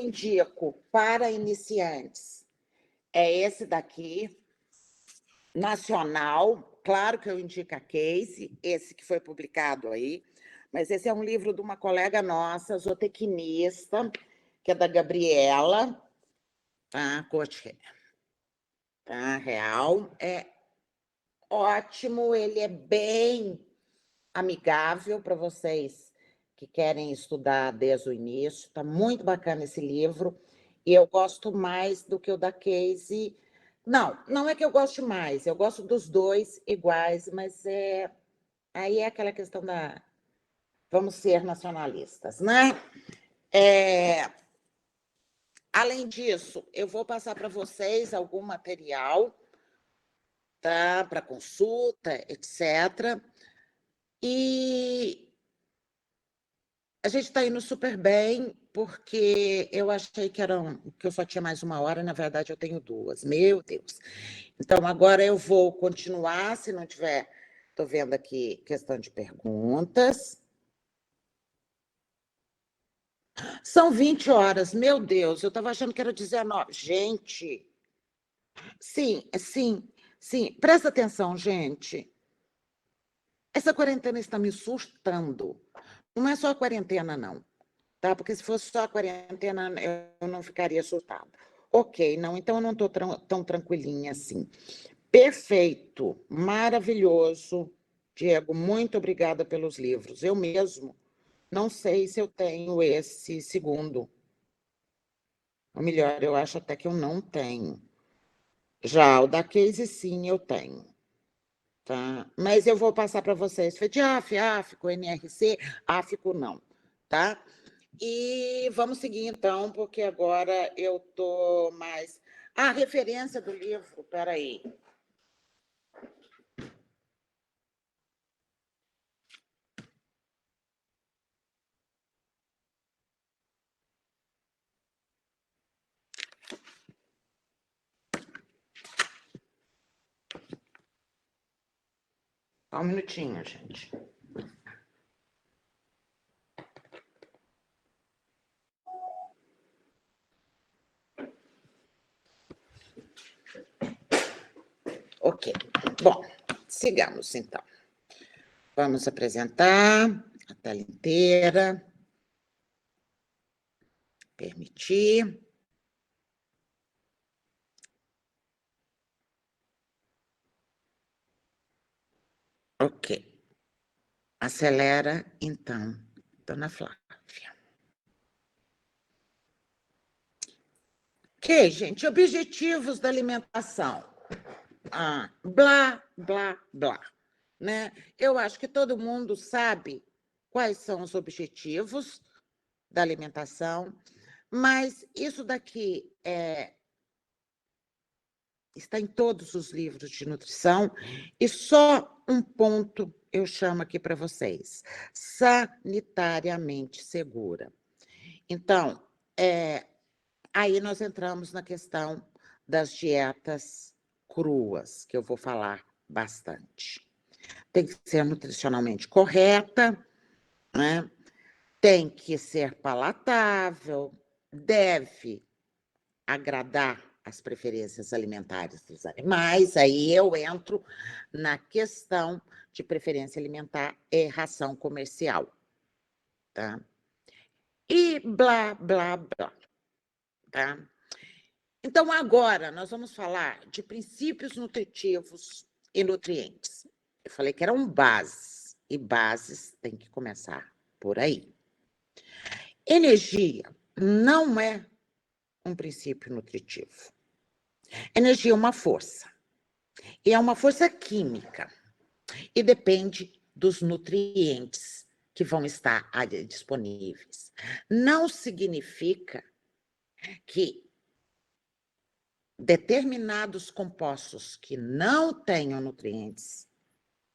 indico para iniciantes é esse daqui, nacional. Claro que eu indico a Case, esse que foi publicado aí, mas esse é um livro de uma colega nossa, zootecnista, que é da Gabriela, tá? Corte, tá? Real. É ótimo, ele é bem amigável para vocês que querem estudar desde o início. Está muito bacana esse livro. E eu gosto mais do que o da Case. Não, não é que eu goste mais, eu gosto dos dois iguais, mas aí é aquela questão da vamos ser nacionalistas, né? Além disso, eu vou passar para vocês algum material, tá? Para consulta, etc. E a gente está indo super bem, porque eu achei que eu só tinha mais 1 hora, na verdade eu tenho 2. Meu Deus. Então, agora eu vou continuar, se não tiver... Estou vendo aqui questão de perguntas. São 20 horas, meu Deus, eu estava achando que era 19. Gente, sim, sim, sim. Presta atenção, gente. Essa quarentena está me assustando. Não é só a quarentena, não. Tá? Porque se fosse só a quarentena, eu não ficaria assustada. Ok, não, então eu não estou tão tranquilinha assim. Perfeito, maravilhoso. Diego, muito obrigada pelos livros. Eu mesmo não sei se eu tenho esse segundo. Ou melhor, eu acho até que eu não tenho. Já o da Case, sim, eu tenho. Tá? Mas eu vou passar para vocês. FEDIAF, AFICO, NRC, AFICO não. Tá? E vamos seguir, então, porque agora eu estou mais... A referência do livro, espera aí. Só um minutinho, gente. Ok. Bom, sigamos, então. Vamos apresentar a tela inteira. Permitir. Ok. Acelera, então, dona Flávia. Ok, gente, objetivos da alimentação. Blá, blá, blá. Né? Eu acho que todo mundo sabe quais são os objetivos da alimentação, mas isso daqui está em todos os livros de nutrição, e só um ponto eu chamo aqui para vocês: sanitariamente segura. Então, aí nós entramos na questão das dietas cruas, que eu vou falar bastante. Tem que ser nutricionalmente correta, né? Tem que ser palatável, deve agradar as preferências alimentares dos animais. Aí eu entro na questão de preferência alimentar e ração comercial, tá? E blá, blá, blá, tá? Então, agora, nós vamos falar de princípios nutritivos e nutrientes. Eu falei que eram bases, e bases tem que começar por aí. Energia não é um princípio nutritivo. Energia é uma força, e é uma força química, e depende dos nutrientes que vão estar ali disponíveis. Não significa que determinados compostos que não tenham nutrientes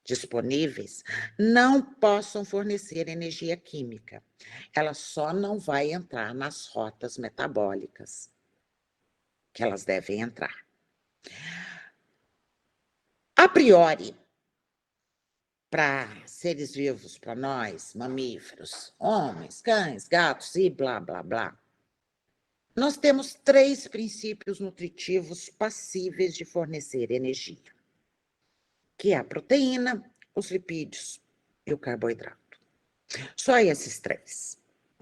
disponíveis não possam fornecer energia química. Ela só não vai entrar nas rotas metabólicas que elas devem entrar. A priori, para seres vivos, para nós, mamíferos, homens, cães, gatos e blá, blá, blá, Nós temos 3 princípios nutritivos passíveis de fornecer energia, que é a proteína, os lipídios e o carboidrato. Só esses 3.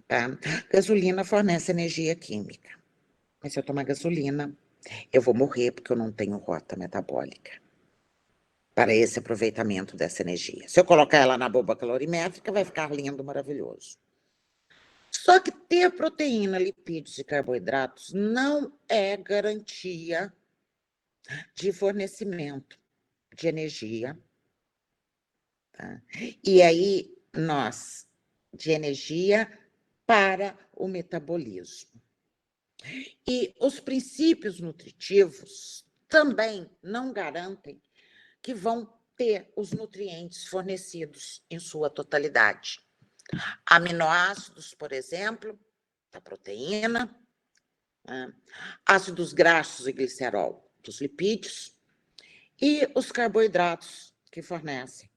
Tá? Gasolina fornece energia química. Mas se eu tomar gasolina, eu vou morrer porque eu não tenho rota metabólica para esse aproveitamento dessa energia. Se eu colocar ela na bomba calorimétrica, vai ficar lindo, maravilhoso. Só que ter proteína, lipídios e carboidratos não é garantia de fornecimento de energia. Tá? E aí, de energia para o metabolismo. E os princípios nutritivos também não garantem que vão ter os nutrientes fornecidos em sua totalidade. Aminoácidos, por exemplo, da proteína, né? Ácidos graxos e glicerol, dos lipídios, e os carboidratos que fornecem.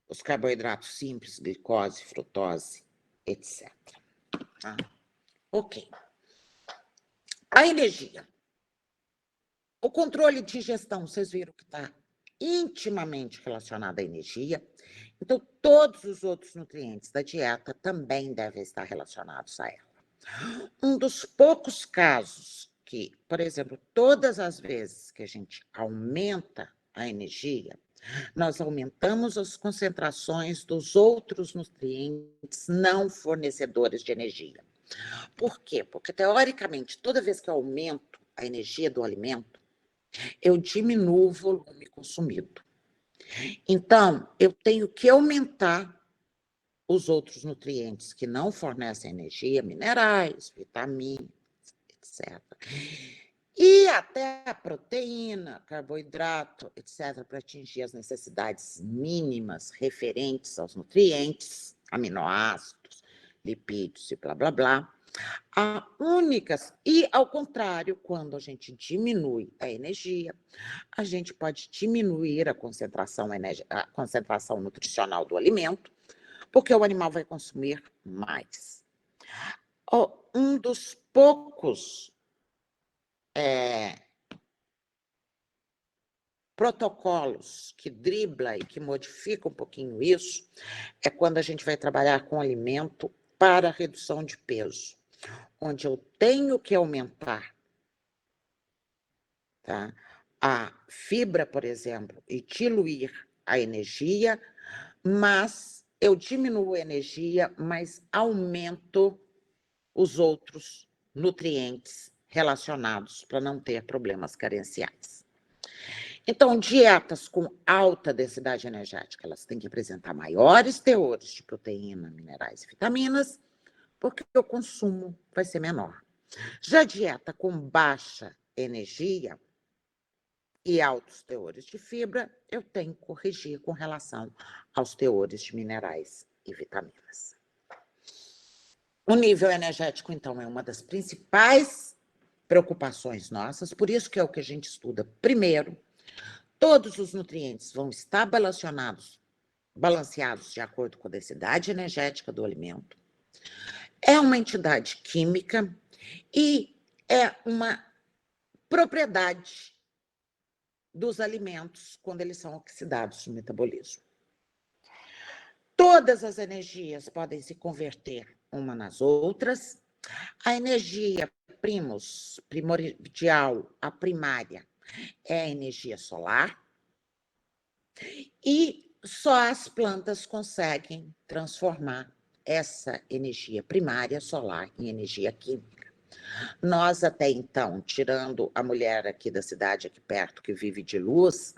Os carboidratos simples, glicose, frutose, etc. Tá? Ok. A energia. O controle de digestão, vocês viram que está intimamente relacionado à energia. Então, todos os outros nutrientes da dieta também devem estar relacionados a ela. Um dos poucos casos que, por exemplo, todas as vezes que a gente aumenta a energia, nós aumentamos as concentrações dos outros nutrientes não fornecedores de energia. Por quê? Porque, teoricamente, toda vez que eu aumento a energia do alimento, eu diminuo o volume consumido. Então, eu tenho que aumentar os outros nutrientes que não fornecem energia, minerais, vitaminas, etc. E até a proteína, carboidrato, etc., para atingir as necessidades mínimas referentes aos nutrientes, aminoácidos, lipídios e blá, blá, blá. E, ao contrário, quando a gente diminui a energia, a gente pode diminuir a concentração nutricional do alimento, porque o animal vai consumir mais. Um dos poucos protocolos que dribla e que modifica um pouquinho isso é quando a gente vai trabalhar com alimento para redução de peso, onde eu tenho que aumentar, tá, a fibra, por exemplo, e diluir a energia, mas eu diminuo a energia, mas aumento os outros nutrientes relacionados para não ter problemas carenciais. Então, dietas com alta densidade energética, elas têm que apresentar maiores teores de proteína, minerais e vitaminas, porque o consumo vai ser menor. Já dieta com baixa energia e altos teores de fibra, eu tenho que corrigir com relação aos teores de minerais e vitaminas. O nível energético, então, é uma das principais preocupações nossas, por isso que é o que a gente estuda primeiro. Todos os nutrientes vão estar balanceados de acordo com a densidade energética do alimento. É uma entidade química e é uma propriedade dos alimentos quando eles são oxidados no metabolismo. Todas as energias podem se converter uma nas outras. A energia primordial, a primária, é a energia solar. E só as plantas conseguem transformar essa energia primária solar em energia química. Nós, até então, tirando a mulher aqui da cidade, aqui perto, que vive de luz,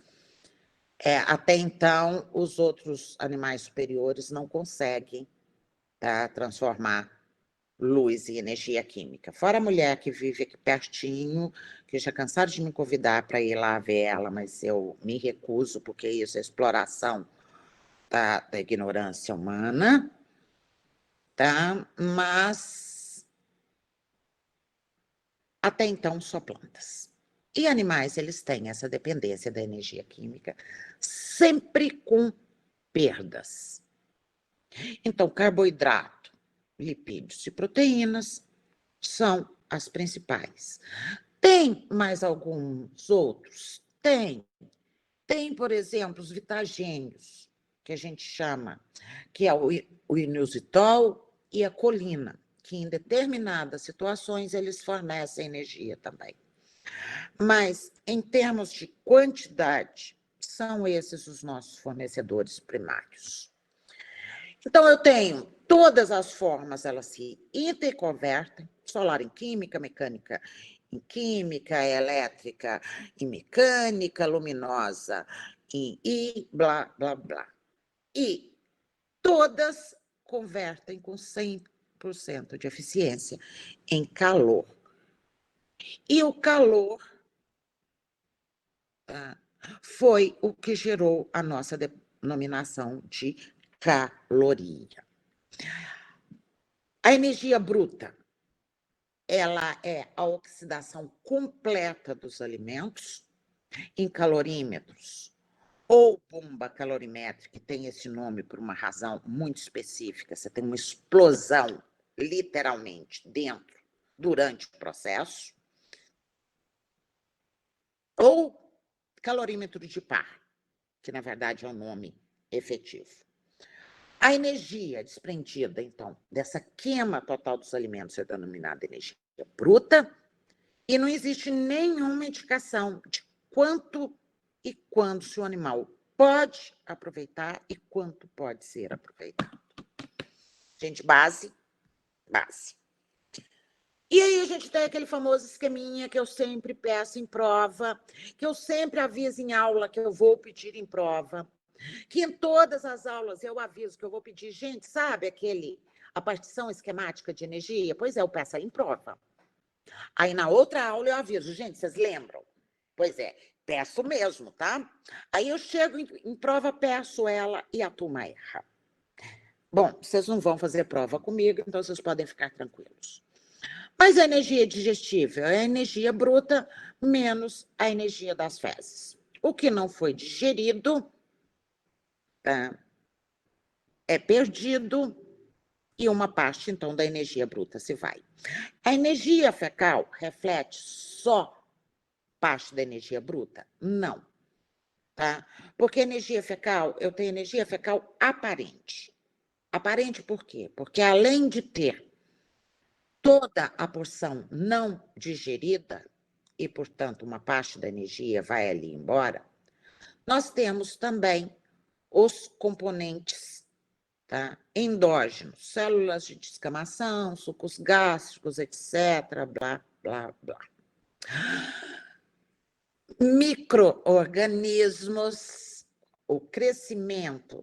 até então, os outros animais superiores não conseguem transformar luz em energia química. Fora a mulher que vive aqui pertinho, que já cansaram de me convidar para ir lá ver ela, mas eu me recuso, porque isso é exploração da ignorância humana, tá? Mas até então só plantas. E animais, eles têm essa dependência da energia química, sempre com perdas. Então, carboidrato, lipídios e proteínas são as principais. Tem mais alguns outros? Tem. Tem, por exemplo, os vitagênios, que a gente chama, que é o inositol e a colina, que em determinadas situações eles fornecem energia também. Mas, em termos de quantidade, são esses os nossos fornecedores primários. Então, eu tenho todas as formas, elas se interconvertem, solar em química, mecânica em química, elétrica em mecânica, luminosa e blá, blá, blá. E todas convertem com 100% de eficiência em calor. E o calor foi o que gerou a nossa denominação de caloria. A energia bruta, ela é a oxidação completa dos alimentos em calorímetros, ou bomba calorimétrica, que tem esse nome por uma razão muito específica. Você tem uma explosão, literalmente, dentro, durante o processo, ou calorímetro de par, que na verdade é o nome efetivo. A energia desprendida, então, dessa queima total dos alimentos é denominada energia bruta, e não existe nenhuma indicação de quanto e quando se o animal pode aproveitar e quanto pode ser aproveitado. Gente, base. E aí a gente tem aquele famoso esqueminha que eu sempre peço em prova, que eu sempre aviso em aula que eu vou pedir em prova, que em todas as aulas eu aviso que eu vou pedir. Gente, sabe a partição esquemática de energia? Pois é, eu peço aí em prova. Aí na outra aula eu aviso, gente, vocês lembram? Pois é, peço mesmo, tá? Aí eu chego em prova, peço ela e a turma erra. Bom, vocês não vão fazer prova comigo, então vocês podem ficar tranquilos. Mas a energia digestível é a energia bruta menos a energia das fezes. O que não foi digerido é perdido e uma parte, então, da energia bruta se vai. A energia fecal reflete só parte da energia bruta? Não. Tá? Porque energia fecal, eu tenho energia fecal aparente. Aparente por quê? Porque além de ter toda a porção não digerida, e, portanto, uma parte da energia vai ali embora, nós temos também os componentes, tá, endógenos, células de descamação, sucos gástricos, etc., blá, blá, blá. Micro-organismos, o crescimento,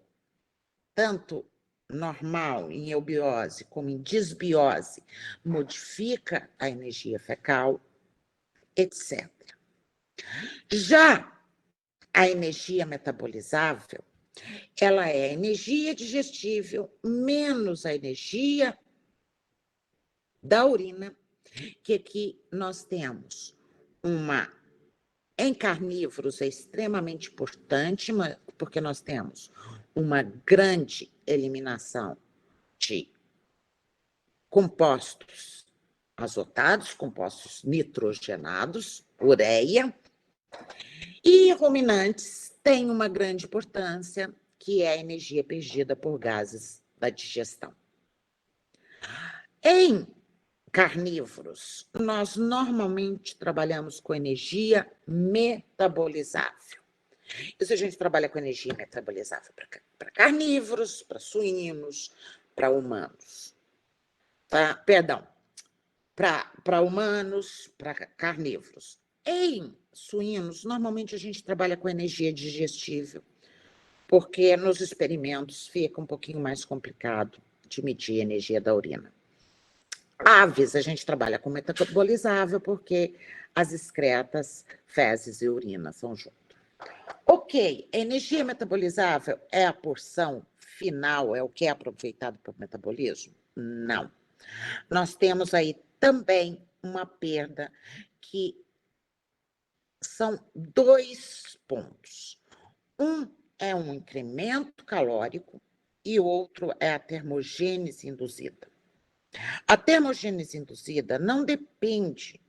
tanto normal, em eubiose, como em disbiose, modifica a energia fecal, etc. Já a energia metabolizável, ela é a energia digestível menos a energia da urina, que aqui nós temos em carnívoros é extremamente importante, porque nós temos uma grande eliminação de compostos azotados, compostos nitrogenados, ureia, e ruminantes têm uma grande importância, que é a energia perdida por gases da digestão. Em carnívoros, nós normalmente trabalhamos com energia metabolizável. Isso a gente trabalha com energia metabolizável para carnívoros, para suínos, para humanos. Tá? Perdão, para humanos, para carnívoros. Em suínos, normalmente a gente trabalha com energia digestível, porque nos experimentos fica um pouquinho mais complicado de medir a energia da urina. Aves, a gente trabalha com metabolizável, porque as excretas, fezes e urina são juntas. Ok, a energia metabolizável é a porção final, é o que é aproveitado para o metabolismo? Não. Nós temos aí também uma perda que são 2 pontos. Um é um incremento calórico e outro é a termogênese induzida. A termogênese induzida não depende,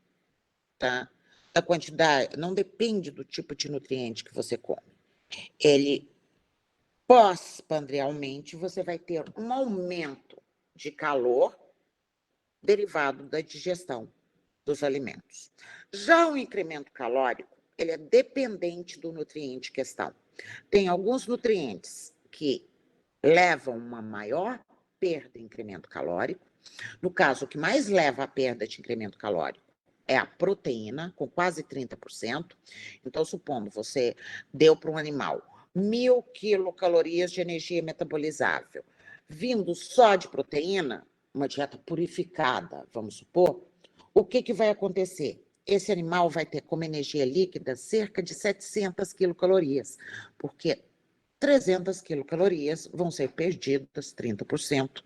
tá, da quantidade, não depende do tipo de nutriente que você come. Ele, pós-pandrialmente, você vai ter um aumento de calor derivado da digestão dos alimentos. Já o incremento calórico, ele é dependente do nutriente em questão. Tem alguns nutrientes que levam uma maior perda em incremento calórico. No caso, o que mais leva à perda de incremento calórico é a proteína, com quase 30%. Então, supondo você deu para um animal 1.000 quilocalorias de energia metabolizável, vindo só de proteína, uma dieta purificada, vamos supor, o que vai acontecer? Esse animal vai ter como energia líquida cerca de 700 quilocalorias, porque 300 quilocalorias vão ser perdidas, 30%,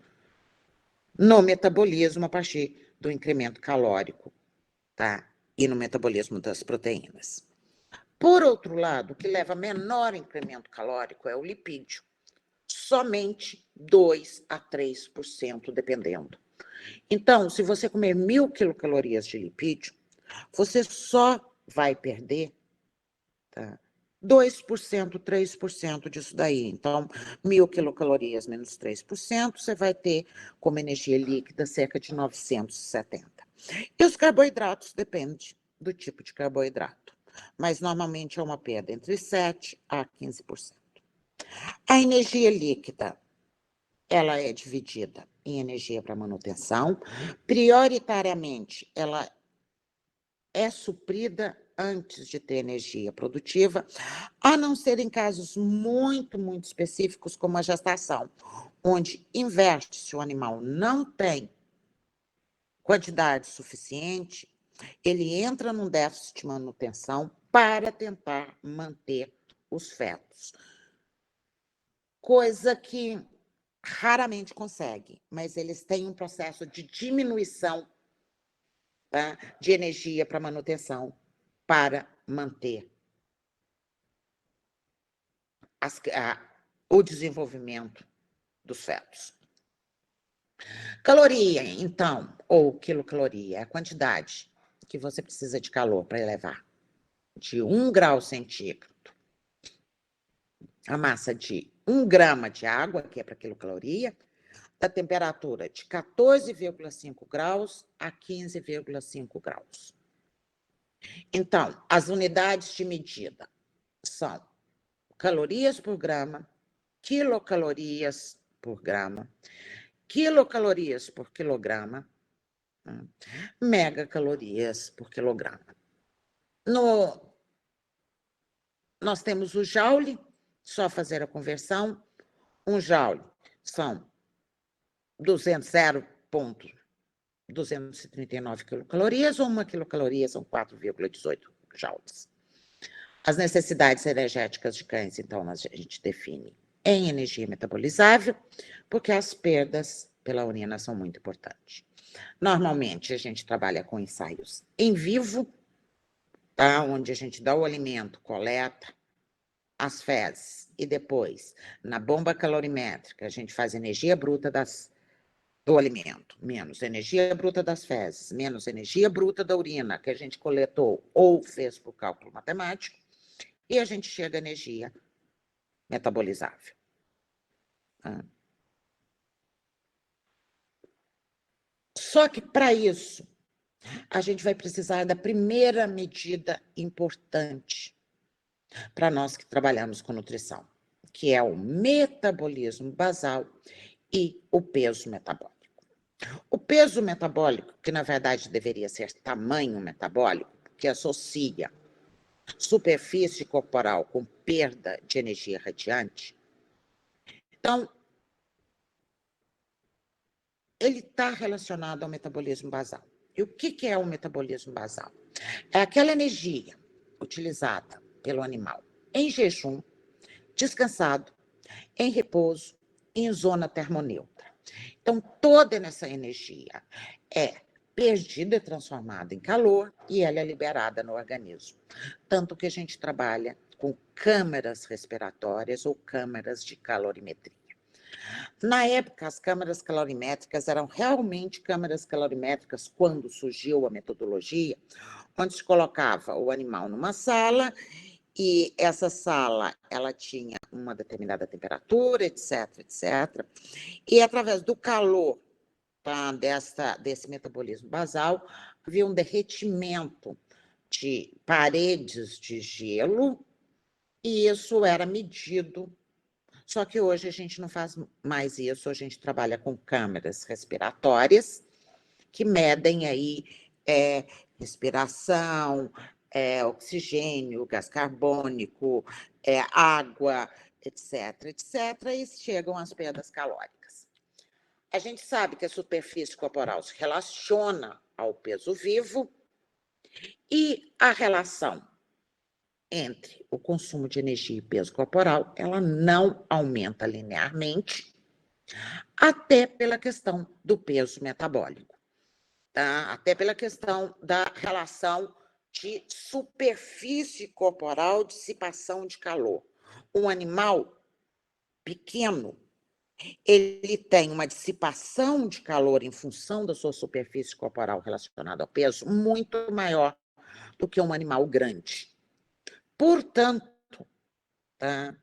no metabolismo a partir do incremento calórico, tá? E no metabolismo das proteínas. Por outro lado, o que leva a menor incremento calórico é o lipídio, somente 2 a 3%, dependendo. Então, se você comer 1.000 quilocalorias de lipídio, você só vai perder, tá, 2%, 3% disso daí. Então, 1.000 quilocalorias menos 3%, você vai ter como energia líquida cerca de 970. E os carboidratos depende do tipo de carboidrato, mas normalmente é uma perda entre 7% a 15%. A energia líquida, ela é dividida em energia para manutenção. Prioritariamente, ela é suprida antes de ter energia produtiva, a não ser em casos muito, muito específicos, como a gestação, onde inverte, se o animal não tem quantidade suficiente, ele entra num déficit de manutenção para tentar manter os fetos. Coisa que raramente consegue, mas eles têm um processo de diminuição, tá, de energia para manutenção, para manter o desenvolvimento dos fetos. Caloria, então, ou quilocaloria, é a quantidade que você precisa de calor para elevar de 1 grau centígrado a massa de 1 grama de água, que é para quilocaloria, da temperatura de 14,5 graus a 15,5 graus. Então, as unidades de medida são calorias por grama, quilocalorias por grama, quilocalorias por quilograma, megacalorias por quilograma. Nós temos o joule, só fazer a conversão. Um joule são 0,239 quilocalorias, ou 1 quilocaloria são 4,18 joules. As necessidades energéticas de cães, então, a gente define em energia metabolizável, porque as perdas pela urina são muito importantes. Normalmente, a gente trabalha com ensaios em vivo, tá? Onde a gente dá o alimento, coleta as fezes, e depois, na bomba calorimétrica, a gente faz energia bruta do alimento, menos energia bruta das fezes, menos energia bruta da urina, que a gente coletou ou fez por cálculo matemático, e a gente chega à energia metabolizável. Só que, para isso, a gente vai precisar da primeira medida importante para nós que trabalhamos com nutrição, que é o metabolismo basal e o peso metabólico. O peso metabólico, que na verdade deveria ser tamanho metabólico, que associa superfície corporal com perda de energia radiante, então, ele está relacionado ao metabolismo basal. E o que é o metabolismo basal? É aquela energia utilizada pelo animal em jejum, descansado, em repouso, em zona termoneutra. Então, toda essa energia é perdida e transformada em calor e ela é liberada no organismo. Tanto que a gente trabalha com câmaras respiratórias ou câmaras de calorimetria. Na época, as câmeras calorimétricas eram realmente câmeras calorimétricas quando surgiu a metodologia, onde se colocava o animal numa sala e essa sala ela tinha uma determinada temperatura, etc, etc. E através do calor, tá, desse metabolismo basal, havia um derretimento de paredes de gelo e isso era medido. Só que hoje a gente não faz mais isso, a gente trabalha com câmeras respiratórias que medem aí respiração, oxigênio, gás carbônico, água, etc, etc, e chegam às perdas calóricas. A gente sabe que a superfície corporal se relaciona ao peso vivo e a relação entre o consumo de energia e peso corporal, ela não aumenta linearmente, até pela questão do peso metabólico, tá? Até pela questão da relação de superfície corporal, dissipação de calor. Um animal pequeno, ele tem uma dissipação de calor em função da sua superfície corporal relacionada ao peso muito maior do que um animal grande. Portanto, tá,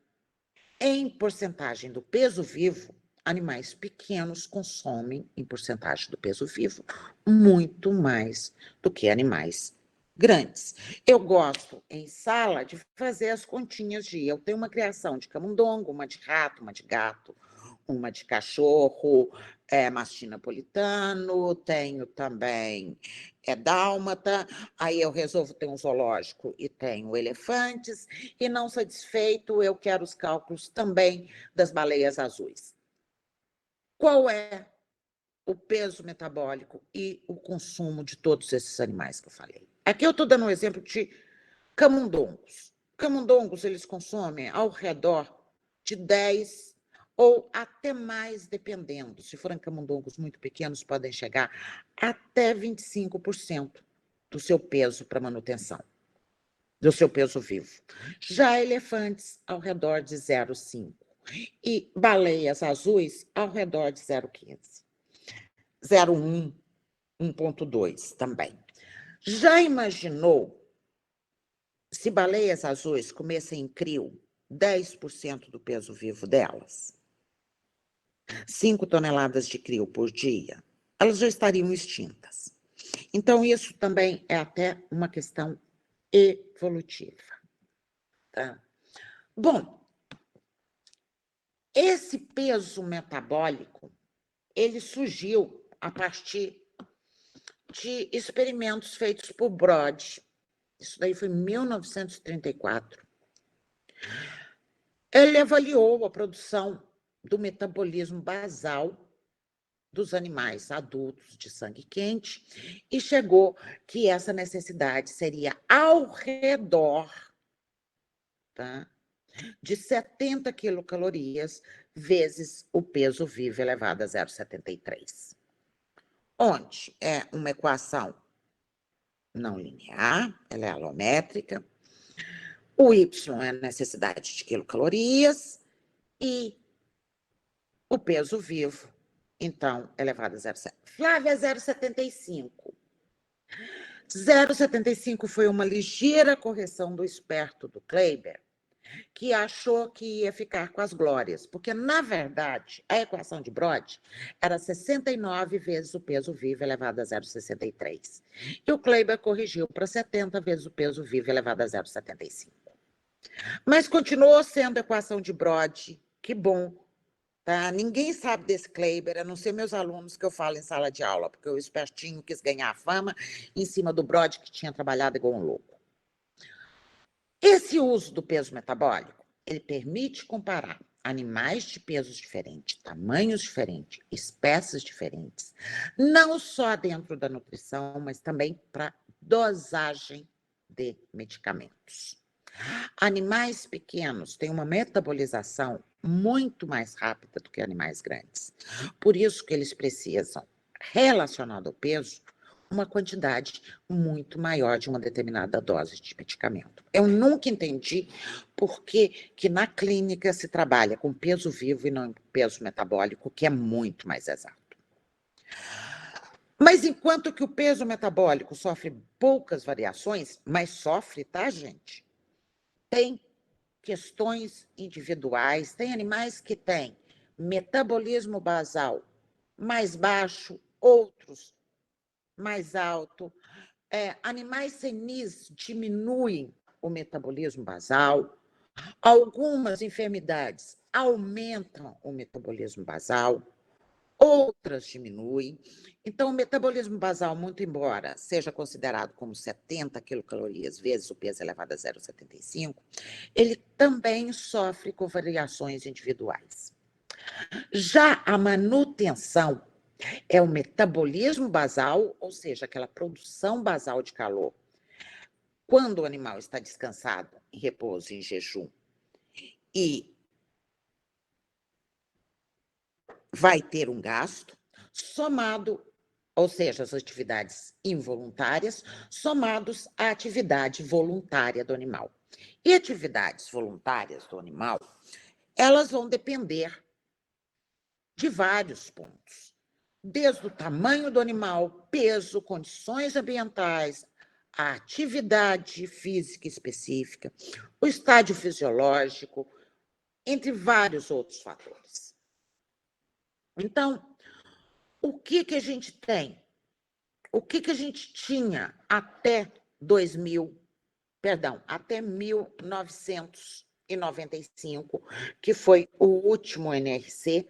em porcentagem do peso vivo, animais pequenos consomem, em porcentagem do peso vivo, muito mais do que animais grandes. Eu gosto, em sala, de fazer as continhas de... Eu tenho uma criação de camundongo, uma de rato, uma de gato, uma de cachorro, mastim napolitano, tenho também dálmata, aí eu resolvo ter um zoológico e tenho elefantes, e não satisfeito, eu quero os cálculos também das baleias azuis. Qual é o peso metabólico e o consumo de todos esses animais que eu falei? Aqui eu estou dando um exemplo de camundongos. Camundongos, eles consomem ao redor de 10 ou até mais, dependendo. Se forem camundongos muito pequenos, podem chegar até 25% do seu peso para manutenção, do seu peso vivo. Já elefantes, ao redor de 0,5. E baleias azuis, ao redor de 0,15. 0,1, 1,2 também. Já imaginou se baleias azuis comessem em crio 10% do peso vivo delas? 5 toneladas de crio por dia, elas já estariam extintas. Então, isso também é até uma questão evolutiva. Tá? Bom, esse peso metabólico, ele surgiu a partir de experimentos feitos por Brode. Isso daí foi em 1934. Ele avaliou a produção do metabolismo basal dos animais adultos de sangue quente e chegou que essa necessidade seria ao redor, tá, de 70 quilocalorias vezes o peso vivo elevado a 0,73. Onde é uma equação não linear, ela é alométrica. O Y é a necessidade de quilocalorias e o peso vivo, então, elevado a 0,7. Flávia, 0,75. 0,75 foi uma ligeira correção do esperto do Kleiber, que achou que ia ficar com as glórias, porque, na verdade, a equação de Brode era 69 vezes o peso vivo elevado a 0,63. E o Kleiber corrigiu para 70 vezes o peso vivo elevado a 0,75. Mas continuou sendo a equação de Brode, que bom. Tá? Ninguém sabe desse Kleiber, a não ser meus alunos que eu falo em sala de aula, porque o espertinho quis ganhar fama em cima do Brode, que tinha trabalhado igual um louco. Esse uso do peso metabólico, ele permite comparar animais de pesos diferentes, tamanhos diferentes, espécies diferentes, não só dentro da nutrição, mas também para dosagem de medicamentos. Animais pequenos têm uma metabolização muito mais rápida do que animais grandes. Por isso que eles precisam, relacionado ao peso, uma quantidade muito maior de uma determinada dose de medicamento. Eu nunca entendi por que na clínica se trabalha com peso vivo e não peso metabólico, que é muito mais exato. Mas enquanto que o peso metabólico sofre poucas variações, mas sofre, tá, gente? Tem questões individuais, tem animais que têm metabolismo basal mais baixo, outros mais alto. Animais senis diminuem o metabolismo basal. Algumas enfermidades aumentam o metabolismo basal, outras diminuem. Então, o metabolismo basal, muito embora seja considerado como 70 quilocalorias vezes o peso elevado a 0,75, ele também sofre com variações individuais. Já a manutenção é o metabolismo basal, ou seja, aquela produção basal de calor, quando o animal está descansado, em repouso, em jejum, e vai ter um gasto, somado, ou seja, as atividades involuntárias, somados à atividade voluntária do animal. E atividades voluntárias do animal, elas vão depender de vários pontos, desde o tamanho do animal, peso, condições ambientais, a atividade física específica, o estádio fisiológico, entre vários outros fatores. Então, o que a gente tem? O que a gente tinha até 1995, que foi o último NRC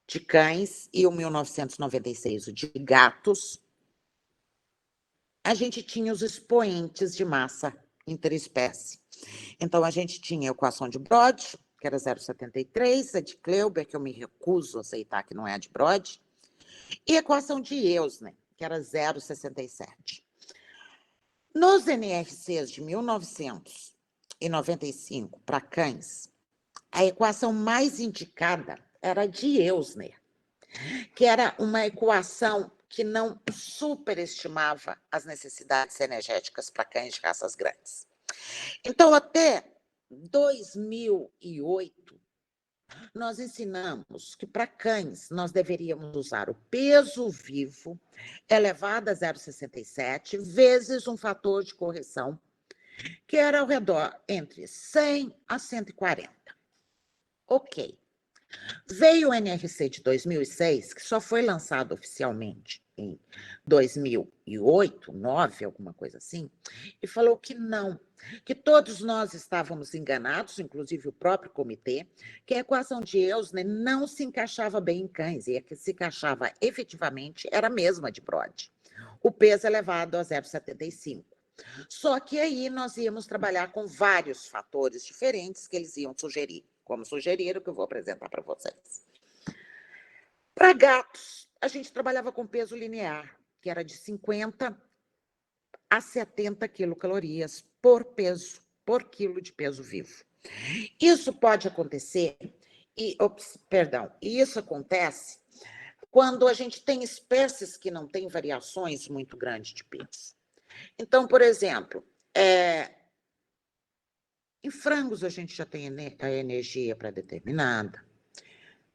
de cães, e o 1996, o de gatos, a gente tinha os expoentes de massa interespécie. Então, a gente tinha a equação de Brod, que era 0,73, a de Kleuber, que eu me recuso a aceitar que não é a de Brod, e a equação de Eusner, que era 0,67. Nos NRCs de 1995 para cães, a equação mais indicada era a de Eusner, que era uma equação que não superestimava as necessidades energéticas para cães de raças grandes. Então, até 2008, nós ensinamos que para cães nós deveríamos usar o peso vivo elevado a 0,67 vezes um fator de correção que era ao redor entre 100 a 140. Ok. Veio o NRC de 2006, que só foi lançado oficialmente em 2008, 2009, alguma coisa assim, e falou que não, que todos nós estávamos enganados, inclusive o próprio comitê, que a equação de Eusner não se encaixava bem em cães, e a que se encaixava efetivamente era a mesma de Brod, o peso elevado a 0,75. Só que aí nós íamos trabalhar com vários fatores diferentes que eles iam sugerir, como sugeriram, que eu vou apresentar para vocês. Para gatos, a gente trabalhava com peso linear, que era de 50 a 70 quilocalorias por quilo de peso vivo. Isso pode acontecer, isso acontece quando a gente tem espécies que não têm variações muito grandes de peso. Então, por exemplo, em frangos a gente já tem a energia pré-determinada,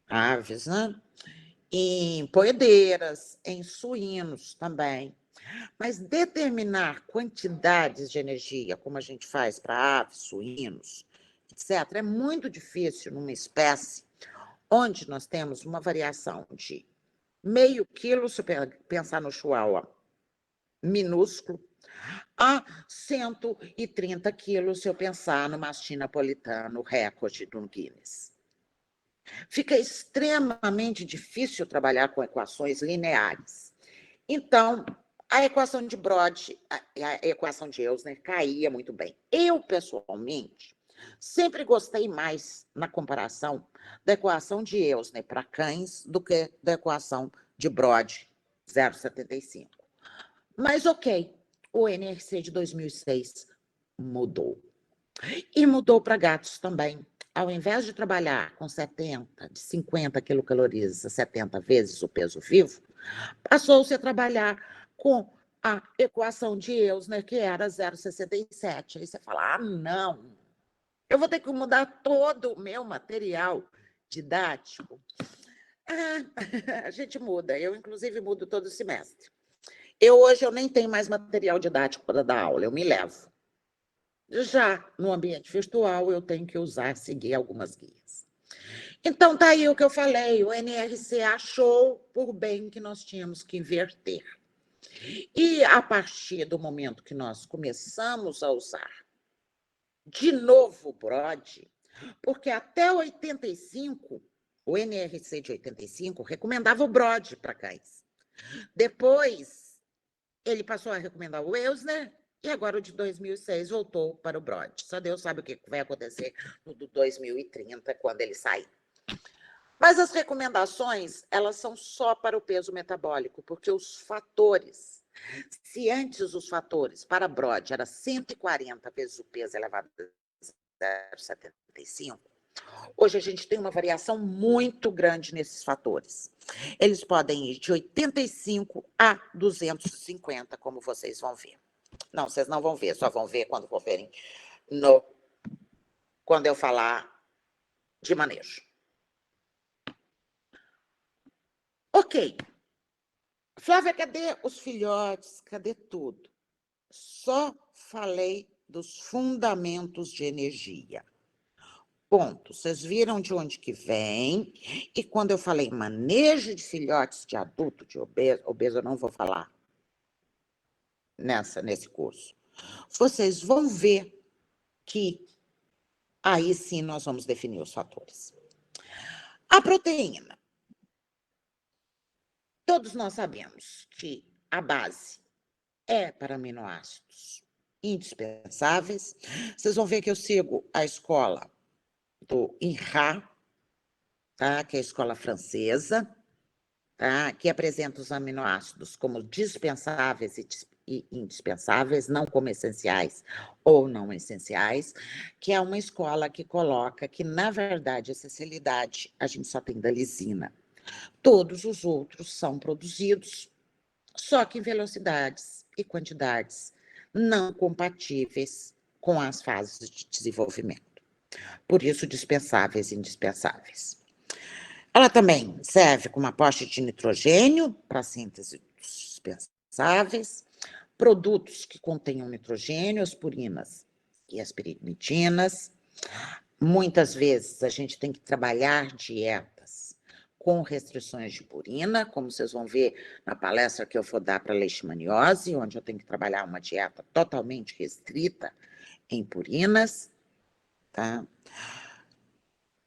aves, né? Em poedeiras, em suínos também. Mas determinar quantidades de energia, como a gente faz para aves, suínos, etc., é muito difícil numa espécie onde nós temos uma variação de meio quilo, se pensar no chihuahua minúsculo, a 130 quilos, se eu pensar no mastim napolitano, recorde do Guinness. Fica extremamente difícil trabalhar com equações lineares. Então, a equação de Brod, a equação de Eusner caía muito bem. Eu, pessoalmente, sempre gostei mais, na comparação, da equação de Eusner para cães do que da equação de Brod, 0,75. Mas, ok, o NRC de 2006 mudou. E mudou para gatos também. Ao invés de trabalhar com 70, de 50 quilocalorias a 70 vezes o peso vivo, passou-se a trabalhar com a equação de Eusner, que era 0,67. Aí você fala, não, eu vou ter que mudar todo o meu material didático. A gente muda, eu inclusive mudo todo semestre. Hoje eu nem tenho mais material didático para dar aula, eu me levo. Já no ambiente virtual, eu tenho que seguir algumas guias. Então, tá aí o que eu falei, o NRC achou por bem que nós tínhamos que inverter. E a partir do momento que nós começamos a usar de novo o BROD, porque até 85, o NRC de 85 recomendava o BROD para cães. Depois, ele passou a recomendar o Eusner, e agora o de 2006 voltou para o BROD. Só Deus sabe o que vai acontecer no de 2030, quando ele sair. Mas as recomendações, elas são só para o peso metabólico, porque os fatores, se antes os fatores para BROD era 140 vezes o peso elevado a 0,75, hoje a gente tem uma variação muito grande nesses fatores. Eles podem ir de 85 a 250, como vocês vão ver. Não, vocês não vão ver, só vão ver quando for verem quando eu falar de manejo. Ok. Flávia, cadê os filhotes? Cadê tudo? Só falei dos fundamentos de energia. Ponto. Vocês viram de onde que vem. E quando eu falei manejo de filhotes de adulto, de obeso eu não vou falar nesse curso. Vocês vão ver que aí sim nós vamos definir os fatores. A proteína. Todos nós sabemos que a base é para aminoácidos indispensáveis. Vocês vão ver que eu sigo a escola do INRA, tá? Que é a escola francesa, tá? Que apresenta os aminoácidos como dispensáveis e indispensáveis, não como essenciais ou não essenciais, que é uma escola que coloca que, na verdade, a essencialidade a gente só tem da lisina. Todos os outros são produzidos, só que em velocidades e quantidades não compatíveis com as fases de desenvolvimento. Por isso, dispensáveis e indispensáveis. Ela também serve como aporte de nitrogênio para a síntese dos dispensáveis, produtos que contenham nitrogênio, as purinas e as pirimidines. Muitas vezes a gente tem que trabalhar dietas com restrições de purina, como vocês vão ver na palestra que eu vou dar para leishmaniose, onde eu tenho que trabalhar uma dieta totalmente restrita em purinas, tá?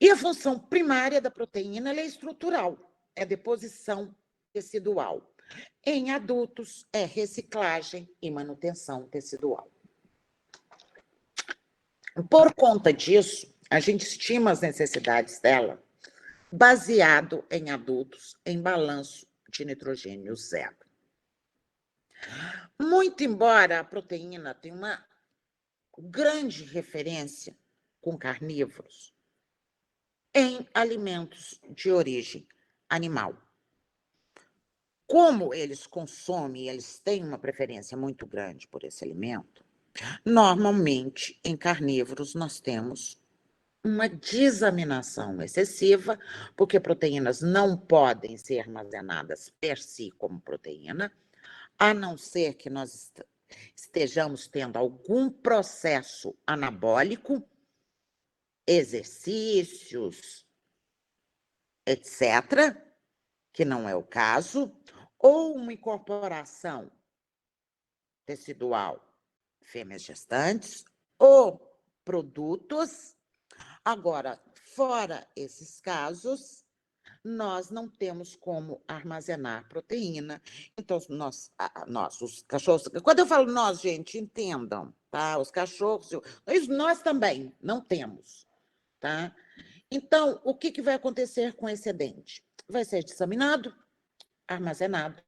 E a função primária da proteína é estrutural, é deposição tecidual. Em adultos, é reciclagem e manutenção tecidual. Por conta disso, a gente estima as necessidades dela baseado em adultos em balanço de nitrogênio zero. Muito embora a proteína tenha uma grande referência com carnívoros em alimentos de origem animal. Como eles consomem, eles têm uma preferência muito grande por esse alimento, normalmente, em carnívoros, nós temos uma desaminação excessiva, porque proteínas não podem ser armazenadas per si como proteína, a não ser que nós estejamos tendo algum processo anabólico, exercícios, etc., que não é o caso, ou uma incorporação tecidual, fêmeas gestantes, ou produtos. Agora, fora esses casos, nós não temos como armazenar proteína. Então, nós, os cachorros... Quando eu falo nós, gente, entendam, tá? Os cachorros... Nós também não temos, tá? Então, o que vai acontecer com o excedente? Vai ser disseminado, armazenado.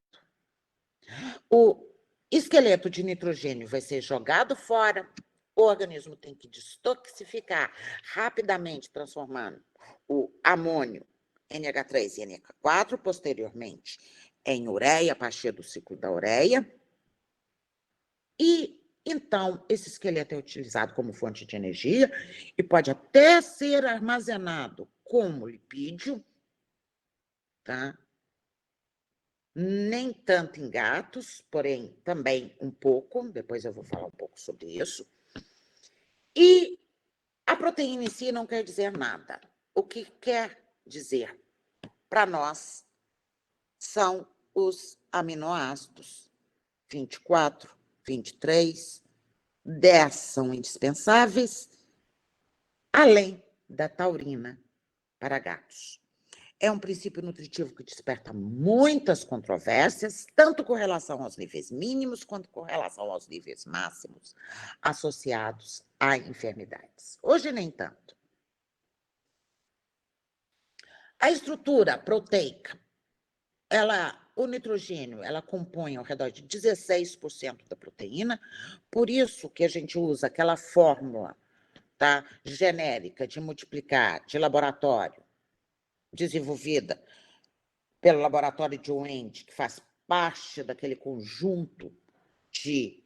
O esqueleto de nitrogênio vai ser jogado fora, o organismo tem que destoxificar rapidamente, transformando o amônio, NH3 e NH4, posteriormente em ureia, a partir do ciclo da ureia. E, então, esse esqueleto é utilizado como fonte de energia e pode até ser armazenado como lipídio, tá? Nem tanto em gatos, porém também um pouco, depois eu vou falar um pouco sobre isso. E a proteína em si não quer dizer nada. O que quer dizer para nós são os aminoácidos 24, 23, 10 são indispensáveis, além da taurina para gatos. É um princípio nutritivo que desperta muitas controvérsias, tanto com relação aos níveis mínimos quanto com relação aos níveis máximos associados a enfermidades. Hoje, nem tanto. A estrutura proteica, o nitrogênio, ela compõe ao redor de 16% da proteína, por isso que a gente usa aquela fórmula, tá, genérica de multiplicar, de laboratório, desenvolvida pelo laboratório de Wendt, que faz parte daquele conjunto de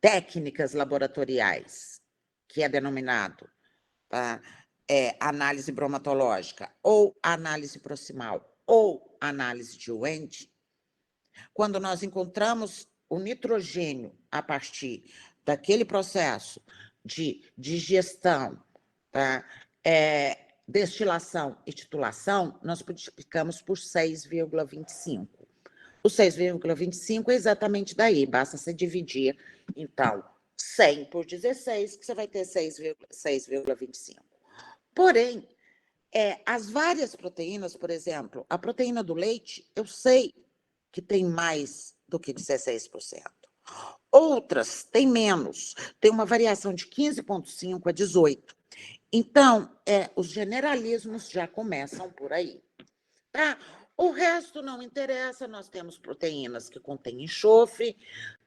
técnicas laboratoriais, que é denominado, tá, análise bromatológica, ou análise proximal, ou análise de Wendt. Quando nós encontramos o nitrogênio a partir daquele processo de digestão, tá, destilação e titulação, nós multiplicamos por 6,25. O 6,25 é exatamente daí, basta você dividir, então, 100 por 16, que você vai ter 6,25. Porém, as várias proteínas, por exemplo, a proteína do leite, eu sei que tem mais do que 16%. Outras têm menos, tem uma variação de 15,5 a 18. Então, os generalismos já começam por aí. Tá? O resto não interessa, nós temos proteínas que contêm enxofre,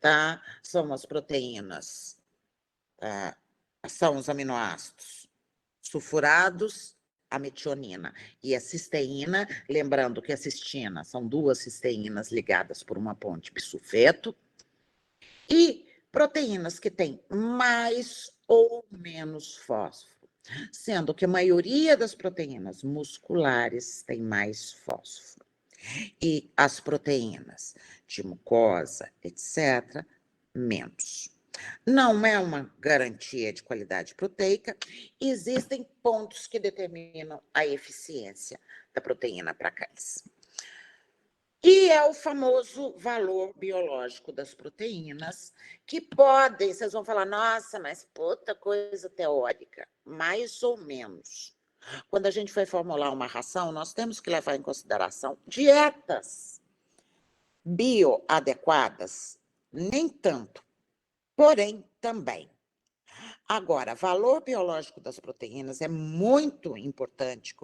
tá? São as proteínas, são os aminoácidos sulfurados, a metionina e a cisteína, lembrando que a cistina são duas cisteínas ligadas por uma ponte bisulfeto, e proteínas que têm mais ou menos fósforo, sendo que a maioria das proteínas musculares tem mais fósforo. E as proteínas de mucosa, etc., menos. Não é uma garantia de qualidade proteica, existem pontos que determinam a eficiência da proteína para cães. E é o famoso valor biológico das proteínas, que podem, vocês vão falar, nossa, mas puta coisa teórica, mais ou menos. Quando a gente vai formular uma ração, nós temos que levar em consideração dietas bioadequadas, nem tanto, porém também. Agora, valor biológico das proteínas é muito importante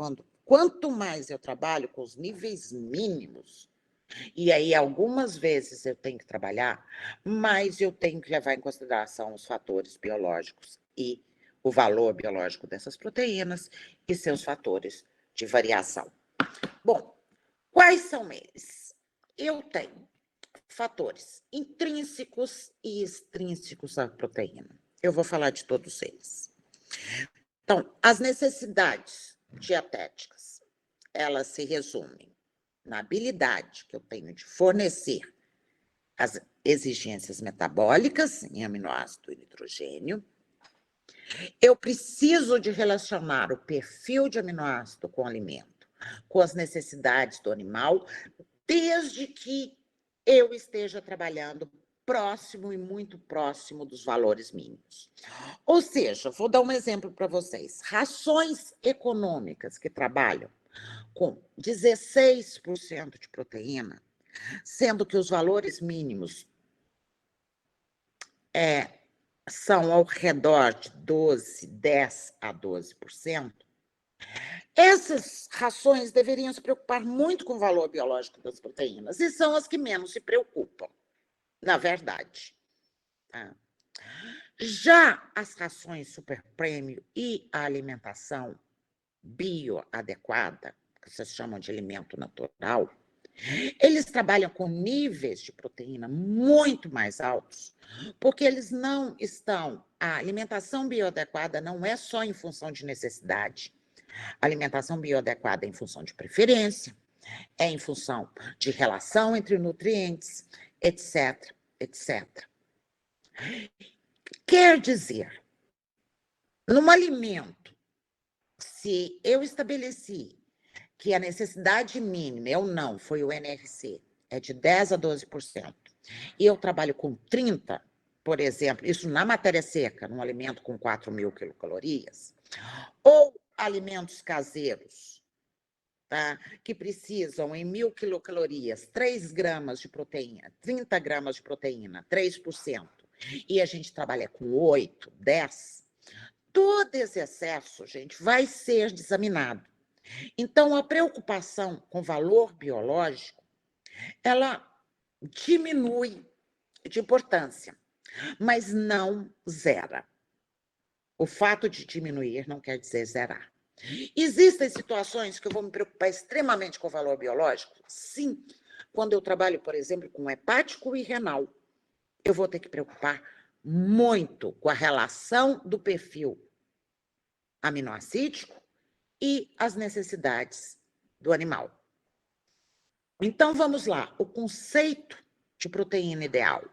quanto mais eu trabalho com os níveis mínimos, e aí algumas vezes eu tenho que trabalhar, mais eu tenho que levar em consideração os fatores biológicos e o valor biológico dessas proteínas e seus fatores de variação. Bom, quais são eles? Eu tenho fatores intrínsecos e extrínsecos à proteína. Eu vou falar de todos eles. Então, as necessidades dietéticas, elas se resumem na habilidade que eu tenho de fornecer as exigências metabólicas em aminoácido e nitrogênio. Eu preciso de relacionar o perfil de aminoácido com o alimento, com as necessidades do animal, desde que eu esteja trabalhando próximo e muito próximo dos valores mínimos. Ou seja, vou dar um exemplo para vocês. Rações econômicas que trabalham com 16% de proteína, sendo que os valores mínimos são ao redor de 10 a 12%, essas rações deveriam se preocupar muito com o valor biológico das proteínas, e são as que menos se preocupam, na verdade. Tá? Já as rações super prêmio e a alimentação bioadequada, que vocês chamam de alimento natural, Eles trabalham com níveis de proteína muito mais altos, porque eles não estão. A alimentação bioadequada não é só em função de necessidade. A alimentação bioadequada é em função de preferência, é em função de relação entre nutrientes, etc, etc. Quer dizer, num alimento, se eu estabeleci que a necessidade mínima, eu não, foi o NRC, é de 10 a 12%, e eu trabalho com 30, por exemplo, isso na matéria seca, num alimento com 4.000 quilocalorias, ou alimentos caseiros, tá? Que precisam, em 1.000 quilocalorias, 3 gramas de proteína, 30 gramas de proteína, 3%, e a gente trabalha com 8, 10, todo esse excesso, gente, vai ser examinado. Então, a preocupação com valor biológico, ela diminui de importância, mas não zera. O fato de diminuir não quer dizer zerar. Existem situações que eu vou me preocupar extremamente com o valor biológico? Sim. Quando eu trabalho, por exemplo, com hepático e renal, eu vou ter que preocupar muito com a relação do perfil aminoácido e as necessidades do animal. Então, vamos lá. O conceito de proteína ideal.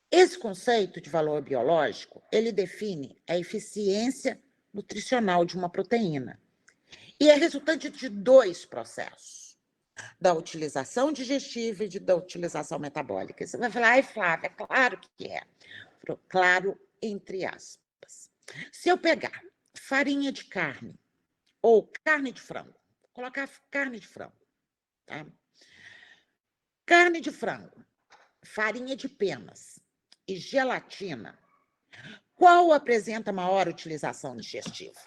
Esse conceito de valor biológico, ele define a eficiência nutricional de uma proteína. E é resultante de 2 processos, da utilização digestiva e da utilização metabólica. Você vai falar, ai, Flávia, claro que é. Claro, entre aspas. Se eu pegar farinha de carne ou carne de frango, vou colocar carne de frango, tá? Carne de frango, farinha de penas e gelatina, qual apresenta maior utilização digestiva?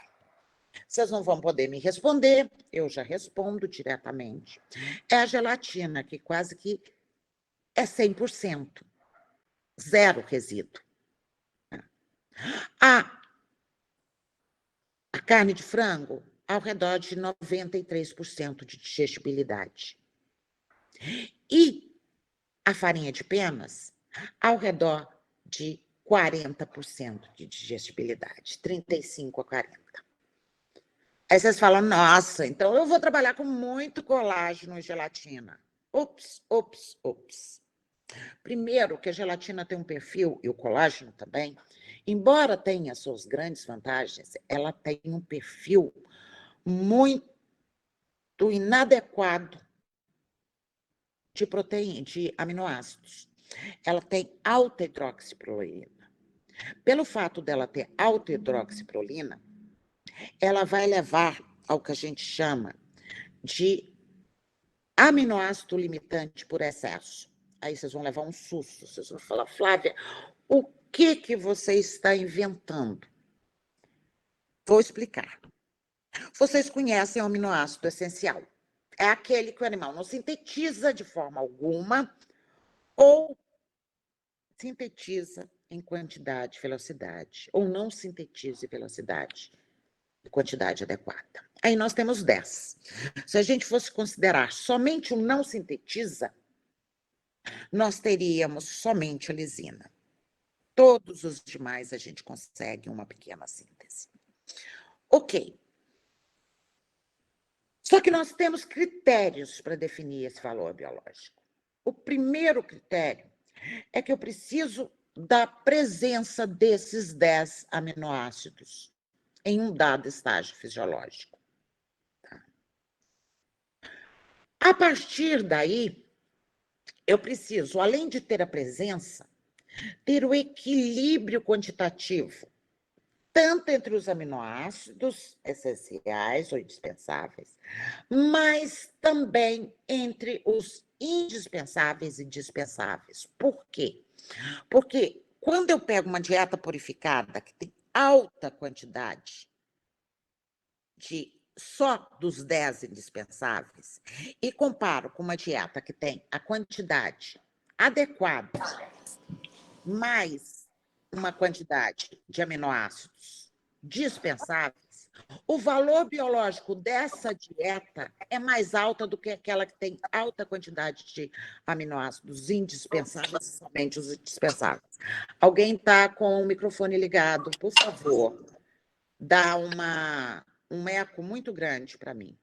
Vocês não vão poder me responder, eu já respondo diretamente. É a gelatina, que quase que é 100%, zero resíduo. A carne de frango, ao redor de 93% de digestibilidade. E a farinha de penas, ao redor de 40% de digestibilidade, 35% a 40%. Aí vocês falam, nossa, então eu vou trabalhar com muito colágeno e gelatina. Ops, ops, ops. Primeiro, que a gelatina tem um perfil, e o colágeno também, embora tenha suas grandes vantagens, ela tem um perfil muito inadequado de proteína, de aminoácidos. Ela tem alta hidroxiprolina. Pelo fato dela ter alta hidroxiprolina, ela vai levar ao que a gente chama de aminoácido limitante por excesso. Aí vocês vão levar um susto, vocês vão falar, Flávia, o que você está inventando? Vou explicar. Vocês conhecem o aminoácido essencial. É aquele que o animal não sintetiza de forma alguma ou sintetiza em quantidade, velocidade, ou não sintetiza em velocidade e quantidade adequada. Aí nós temos 10. Se a gente fosse considerar somente o não sintetiza, nós teríamos somente a lisina. Todos os demais a gente consegue uma pequena síntese. Ok. Só que nós temos critérios para definir esse valor biológico. O primeiro critério é que eu preciso da presença desses 10 aminoácidos em um dado estágio fisiológico. Tá? A partir daí, eu preciso, além de ter a presença, ter o equilíbrio quantitativo, tanto entre os aminoácidos essenciais ou indispensáveis, mas também entre os indispensáveis e dispensáveis. Por quê? Porque quando eu pego uma dieta purificada que tem alta quantidade de só dos 10 indispensáveis e comparo com uma dieta que tem a quantidade adequada mais uma quantidade de aminoácidos dispensáveis, O valor biológico dessa dieta é mais alta do que aquela que tem alta quantidade de aminoácidos indispensáveis, somente os indispensáveis. Alguém está com o microfone ligado, por favor, dá um eco muito grande para mim.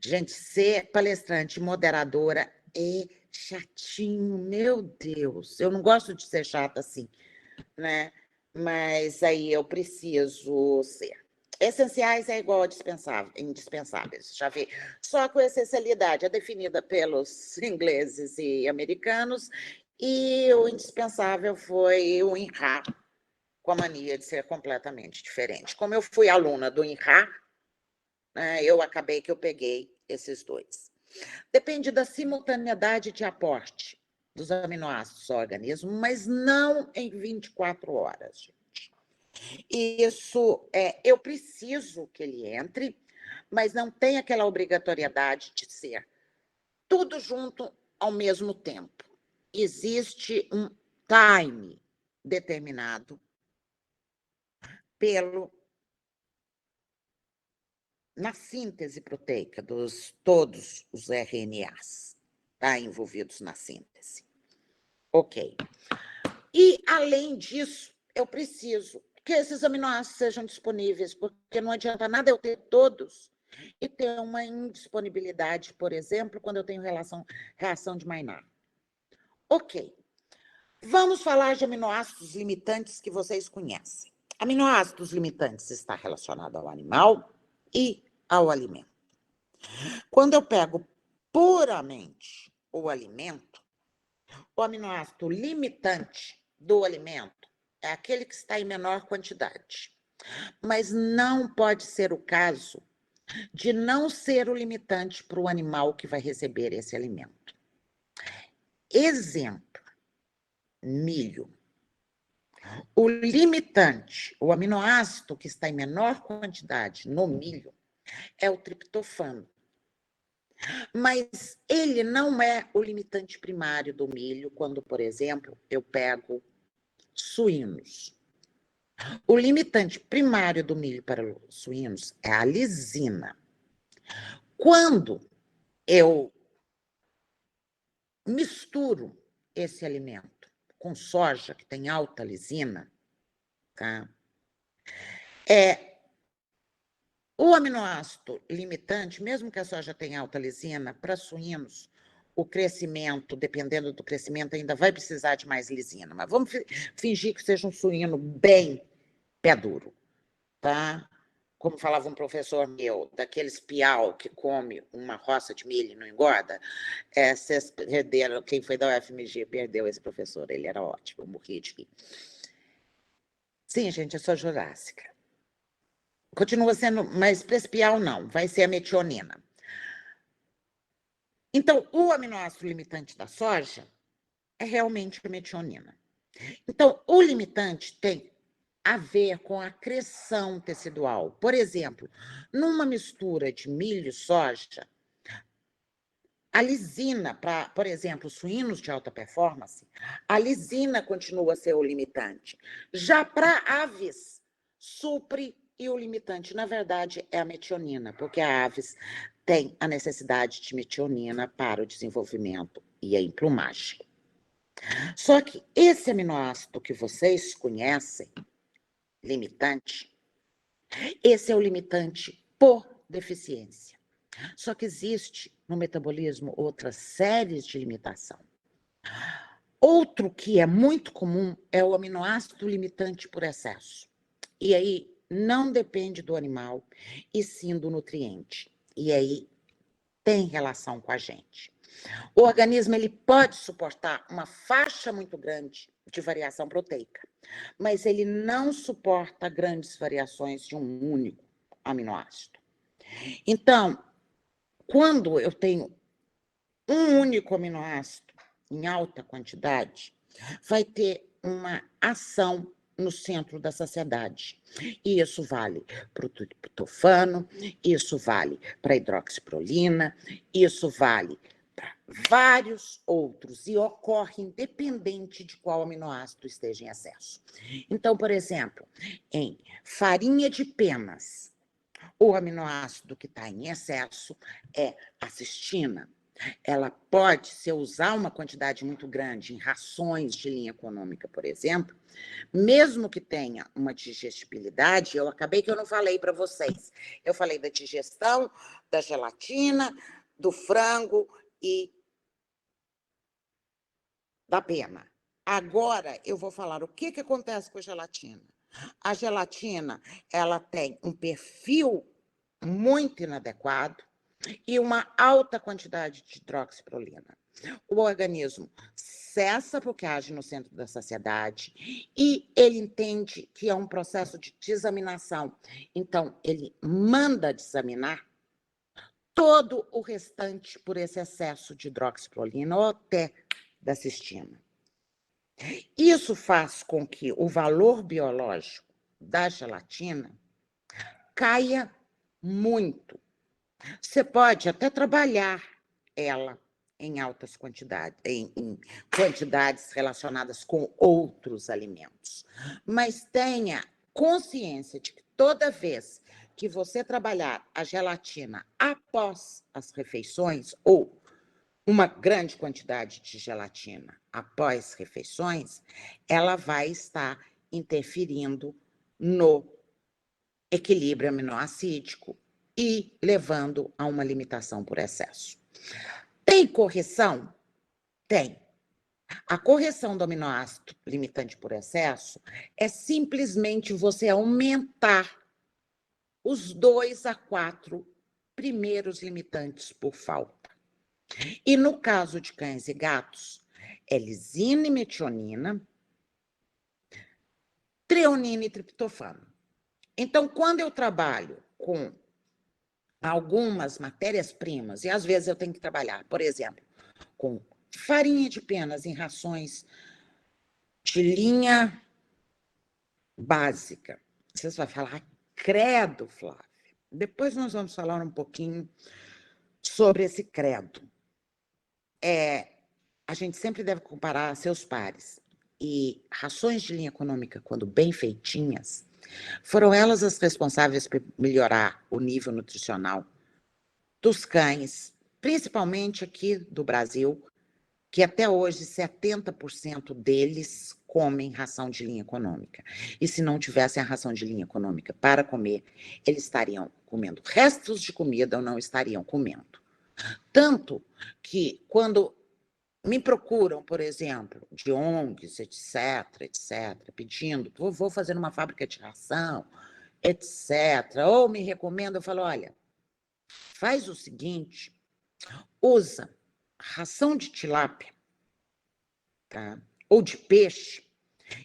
Gente, ser palestrante, moderadora é chatinho, meu Deus. Eu não gosto de ser chata assim, né? Mas aí eu preciso ser. Essenciais é igual a indispensáveis, já vi. Só que a essencialidade é definida pelos ingleses e americanos, e o indispensável foi o INRA, com a mania de ser completamente diferente. Como eu fui aluna do INRA, eu acabei que eu peguei esses dois. Depende da simultaneidade de aporte dos aminoácidos ao organismo, mas não em 24 horas, gente. Isso, eu preciso que ele entre, mas não tem aquela obrigatoriedade de ser tudo junto ao mesmo tempo. Existe um time determinado na síntese proteica dos todos os RNAs, tá, envolvidos na síntese. Ok. E, além disso, eu preciso que esses aminoácidos sejam disponíveis, porque não adianta nada eu ter todos e ter uma indisponibilidade, por exemplo, quando eu tenho reação de Maillard. Ok. Vamos falar de aminoácidos limitantes que vocês conhecem. Aminoácidos limitantes está relacionado ao animal e ao alimento. Quando eu pego puramente o alimento, o aminoácido limitante do alimento é aquele que está em menor quantidade. Mas não pode ser o caso de não ser o limitante para o animal que vai receber esse alimento. Exemplo, milho. O limitante, o aminoácido que está em menor quantidade no milho, é o triptofano. Mas ele não é o limitante primário do milho quando, por exemplo, eu pego suínos. O limitante primário do milho para os suínos é a lisina. Quando eu misturo esse alimento com soja, que tem alta lisina, tá? O aminoácido limitante, mesmo que a soja tenha alta lisina, para suínos, o crescimento, dependendo do crescimento, ainda vai precisar de mais lisina. Mas vamos fingir que seja um suíno bem pé duro, tá? Como falava um professor meu, daqueles piau que come uma roça de milho e não engorda, vocês perderam, quem foi da UFMG perdeu esse professor, ele era ótimo, eu morri de rir. Sim, gente, eu sou jurássica. Continua sendo, mas para esse piau não, vai ser a metionina. Então, o aminoácido limitante da soja é realmente a metionina. Então, o limitante tem a ver com a acreção tecidual. Por exemplo, numa mistura de milho e soja, a lisina, para, por exemplo, suínos de alta performance, a lisina continua a ser o limitante. Já para aves, supre e o limitante, na verdade, é a metionina, porque a aves tem a necessidade de metionina para o desenvolvimento e a emplumagem. Só que esse aminoácido que vocês conhecem, limitante, esse é o limitante por deficiência. Só que existe no metabolismo outras séries de limitação. Outro que é muito comum é o aminoácido limitante por excesso. E aí não depende do animal, e sim do nutriente. E aí tem relação com a gente. O organismo ele pode suportar uma faixa muito grande de variação proteica, mas ele não suporta grandes variações de um único aminoácido. Então, quando eu tenho um único aminoácido em alta quantidade, vai ter uma ação no centro da saciedade. E isso vale para o triptofano, isso vale para a hidroxiprolina, isso vale vários outros e ocorre independente de qual aminoácido esteja em excesso. Então, por exemplo, em farinha de penas, o aminoácido que está em excesso é a cistina. Ela pode, se eu usar uma quantidade muito grande em rações de linha econômica, por exemplo, mesmo que tenha uma digestibilidade, eu acabei que eu não falei para vocês. Eu falei da digestão, da gelatina, do frango e da pena. Agora eu vou falar o que acontece com a gelatina. A gelatina, ela tem um perfil muito inadequado e uma alta quantidade de hidroxiprolina. O organismo cessa porque age no centro da saciedade e ele entende que é um processo de desaminação. Então, ele manda desaminar todo o restante por esse excesso de hidroxiprolina ou até da cistina. Isso faz com que o valor biológico da gelatina caia muito. Você pode até trabalhar ela em altas quantidades, em quantidades relacionadas com outros alimentos. Mas tenha consciência de que toda vez que você trabalhar a gelatina após as refeições, ou uma grande quantidade de gelatina após refeições, ela vai estar interferindo no equilíbrio aminoácido e levando a uma limitação por excesso. Tem correção? Tem. A correção do aminoácido limitante por excesso é simplesmente você aumentar os 2 a 4 primeiros limitantes por falta. E no caso de cães e gatos, é lisina e metionina, treonina e triptofano. Então, quando eu trabalho com algumas matérias-primas, e às vezes eu tenho que trabalhar, por exemplo, com farinha de penas em rações de linha básica, vocês vão falar, credo, Flávia. Depois nós vamos falar um pouquinho sobre esse credo. A gente sempre deve comparar seus pares. E rações de linha econômica, quando bem feitinhas, foram elas as responsáveis por melhorar o nível nutricional dos cães, principalmente aqui do Brasil, que até hoje 70% deles comem ração de linha econômica. E se não tivessem a ração de linha econômica para comer, eles estariam comendo restos de comida ou não estariam comendo. Tanto que quando me procuram, por exemplo, de ONGs, etc., pedindo, vou fazer uma fábrica de ração, etc., ou me recomendam, eu falo, olha, faz o seguinte, usa ração de tilápia, tá? Ou de peixe,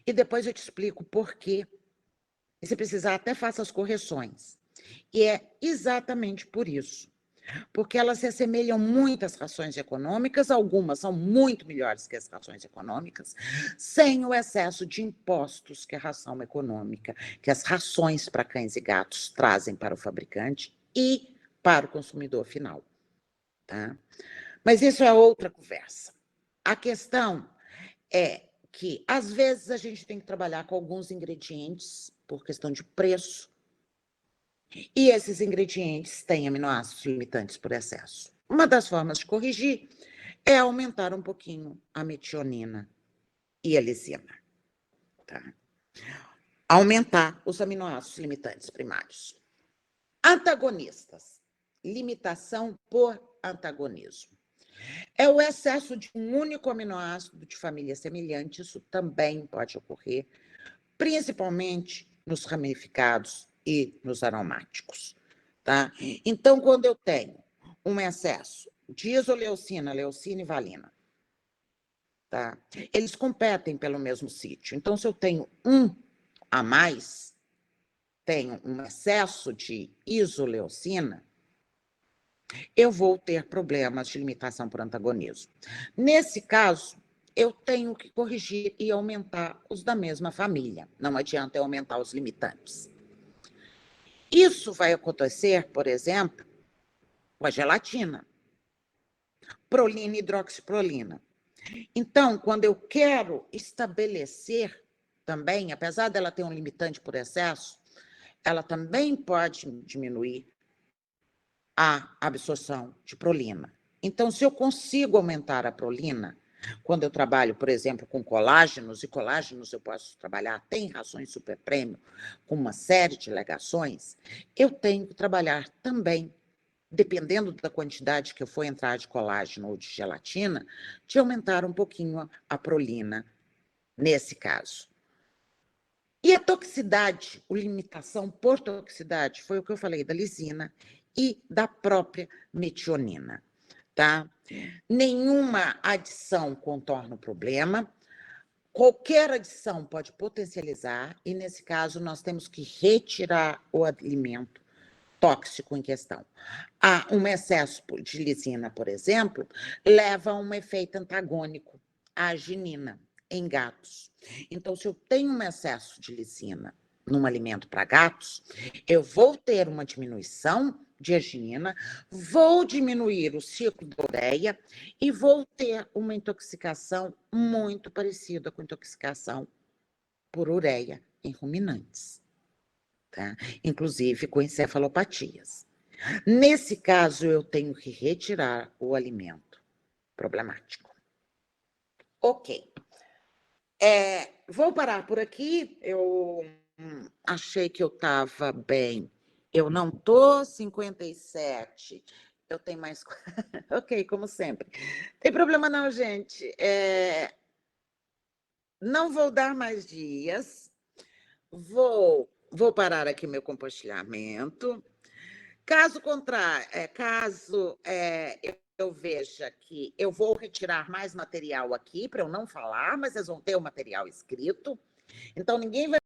e depois eu te explico por quê. E se precisar, até faça as correções. E é exatamente por isso. Porque elas se assemelham muito às rações econômicas, algumas são muito melhores que as rações econômicas, sem o excesso de impostos que a ração econômica, que as rações para cães e gatos trazem para o fabricante e para o consumidor final. Tá? Mas isso é outra conversa. A questão é que, às vezes, a gente tem que trabalhar com alguns ingredientes por questão de preço, e esses ingredientes têm aminoácidos limitantes por excesso. Uma das formas de corrigir é aumentar um pouquinho a metionina e a lisina. Tá? Aumentar os aminoácidos limitantes primários. Antagonistas. Limitação por antagonismo. É o excesso de um único aminoácido de família semelhante, isso também pode ocorrer, principalmente nos ramificados e nos aromáticos. Tá? Então, quando eu tenho um excesso de isoleucina, leucina e valina, tá? Eles competem pelo mesmo sítio. Então, se eu tenho um a mais, tenho um excesso de isoleucina, eu vou ter problemas de limitação por antagonismo. Nesse caso, eu tenho que corrigir e aumentar os da mesma família. Não adianta eu aumentar os limitantes. Isso vai acontecer, por exemplo, com a gelatina. prolina e hidroxiprolina. Então, quando eu quero estabelecer também, apesar dela ter um limitante por excesso, ela também pode diminuir a absorção de prolina. Então, se eu consigo aumentar a prolina, quando eu trabalho, por exemplo, com colágenos, e colágenos eu posso trabalhar até em rações super prêmio, com uma série de legações, eu tenho que trabalhar também, dependendo da quantidade que eu for entrar de colágeno ou de gelatina, de aumentar um pouquinho a prolina, nesse caso. E a toxicidade, a limitação por toxicidade, foi o que eu falei da lisina e da própria metionina, tá? Nenhuma adição contorna o problema, qualquer adição pode potencializar, e nesse caso nós temos que retirar o alimento tóxico em questão. Um excesso de lisina, por exemplo, leva a um efeito antagônico à arginina em gatos. Então, se eu tenho um excesso de lisina num alimento para gatos, eu vou ter uma diminuição de arginina, vou diminuir o ciclo da ureia e vou ter uma intoxicação muito parecida com a intoxicação por ureia em ruminantes, tá? Inclusive com encefalopatias. Nesse caso, eu tenho que retirar o alimento problemático. Ok. Vou parar por aqui. Eu achei que eu estava bem. Eu não estou 57. Eu tenho mais. Ok, como sempre. Tem problema não, gente. Não vou dar mais dias. Vou parar aqui meu compartilhamento. Caso contrário, eu veja que eu vou retirar mais material aqui para eu não falar, mas vocês vão ter o material escrito. Então, ninguém vai